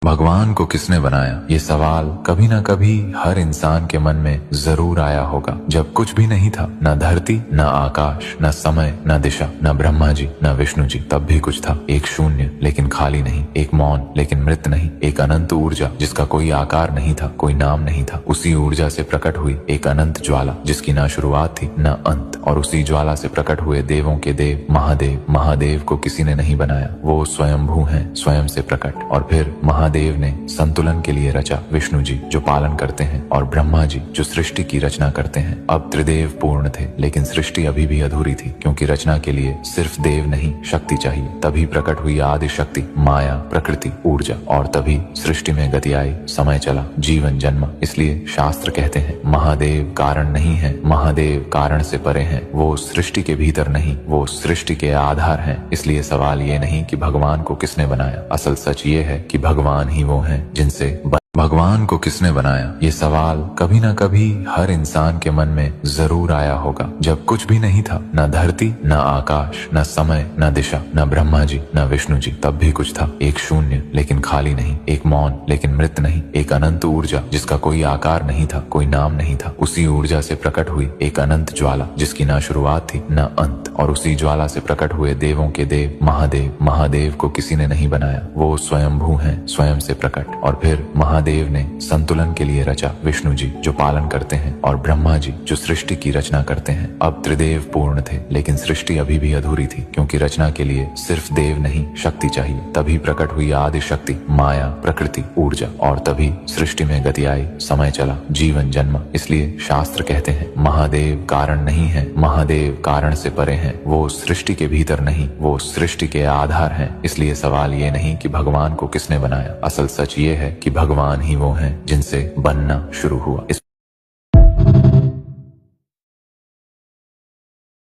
भगवान को किसने बनाया, ये सवाल कभी ना कभी हर इंसान के मन में जरूर आया होगा। जब कुछ भी नहीं था, न धरती, न आकाश, न समय, न दिशा, न ब्रह्मा जी, न विष्णु जी, तब भी कुछ था। एक शून्य लेकिन खाली नहीं, एक मौन लेकिन मृत नहीं, एक अनंत ऊर्जा जिसका कोई आकार नहीं था, कोई नाम नहीं था। उसी ऊर्जा से प्रकट हुई एक अनंत ज्वाला जिसकी ना शुरुआत थी न अंत, और उसी ज्वाला से प्रकट हुए देवों के देव महादेव। महादेव को किसी ने नहीं बनाया, वो स्वयंभू हैं, स्वयं से प्रकट। और फिर महादेव ने संतुलन के लिए रचा, विष्णु जी जो पालन करते हैं, और ब्रह्मा जी जो सृष्टि की रचना करते हैं। अब त्रिदेव पूर्ण थे, लेकिन सृष्टि अभी भी अधूरी थी, क्योंकि रचना के लिए सिर्फ देव नहीं, शक्ति चाहिए। तभी प्रकट हुई आदि शक्ति, माया, प्रकृति, ऊर्जा, और तभी सृष्टि में गति आई, समय चला, जीवन जन्मा। इसलिए शास्त्र कहते हैं महादेव कारण नहीं है, महादेव कारण से परे हैं। वो सृष्टि के भीतर नहीं, वो सृष्टि के आधार हैं। इसलिए सवाल ये नहीं कि भगवान को किसने बनाया, असल सच ये है कि भगवान ही वो हैं जिनसे भगवान को किसने बनाया, ये सवाल कभी ना कभी हर इंसान के मन में जरूर आया होगा। जब कुछ भी नहीं था, न धरती, न आकाश, न समय, न दिशा, न ब्रह्मा जी, न विष्णु जी, तब भी कुछ था। एक शून्य लेकिन खाली नहीं, एक मौन लेकिन मृत नहीं, एक अनंत ऊर्जा जिसका कोई आकार नहीं था, कोई नाम नहीं था। उसी ऊर्जा से प्रकट हुई एक अनंत ज्वाला जिसकी ना शुरुआत थी न अंत, और उसी ज्वाला से प्रकट हुए देवों के देव महादेव। महादेव को किसी ने नहीं बनाया, वो स्वयंभू हैं, स्वयं से प्रकट। और फिर महादेव ने संतुलन के लिए रचा, विष्णु जी जो पालन करते हैं, और ब्रह्मा जी जो सृष्टि की रचना करते हैं। अब त्रिदेव पूर्ण थे, लेकिन सृष्टि अभी भी अधूरी थी, क्योंकि रचना के लिए सिर्फ देव नहीं, शक्ति चाहिए। तभी प्रकट हुई आदि शक्ति, माया, प्रकृति, ऊर्जा, और तभी सृष्टि में गति आई, समय चला, जीवन जन्मा। इसलिए शास्त्र कहते हैं महादेव कारण नहीं है, महादेव कारण से परे हैं। वो सृष्टि के भीतर नहीं, वो सृष्टि के आधार हैं। इसलिए सवाल ये नहीं कि भगवान को किसने बनाया, असल सच ये है कि भगवान ही वो हैं जिनसे बनना शुरू हुआ।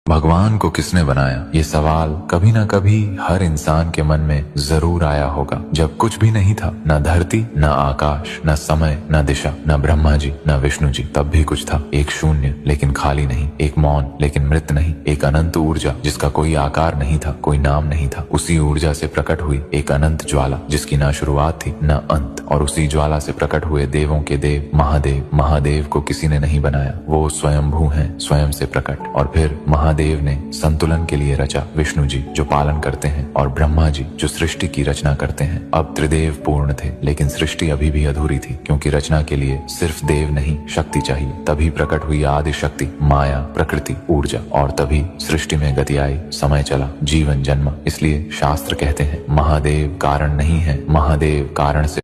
भगवान को किसने बनाया, ये सवाल कभी ना कभी हर इंसान के मन में जरूर आया होगा। जब कुछ भी नहीं था, न धरती, न आकाश, न समय, न दिशा, न ब्रह्मा जी, न विष्णु जी, तब भी कुछ था। एक शून्य लेकिन खाली नहीं, एक मौन लेकिन मृत नहीं, एक अनंत ऊर्जा जिसका कोई आकार नहीं था, कोई नाम नहीं था। उसी ऊर्जा से प्रकट हुई एक अनंत ज्वाला जिसकी ना शुरुआत थी न अंत, और उसी ज्वाला से प्रकट हुए देवों के देव महादेव। महादेव को किसी ने नहीं बनाया, वो स्वयंभू हैं, स्वयं से प्रकट। और फिर महादेव ने संतुलन के लिए रचा, विष्णु जी जो पालन करते हैं, और ब्रह्मा जी जो सृष्टि की रचना करते हैं। अब त्रिदेव पूर्ण थे, लेकिन सृष्टि अभी भी अधूरी थी, क्योंकि रचना के लिए सिर्फ देव नहीं, शक्ति चाहिए। तभी प्रकट हुई आदि शक्ति, माया, प्रकृति, ऊर्जा, और तभी सृष्टि में गति आई, समय चला, जीवन जन्मा। इसलिए शास्त्र कहते हैं महादेव कारण नहीं है, महादेव कारण से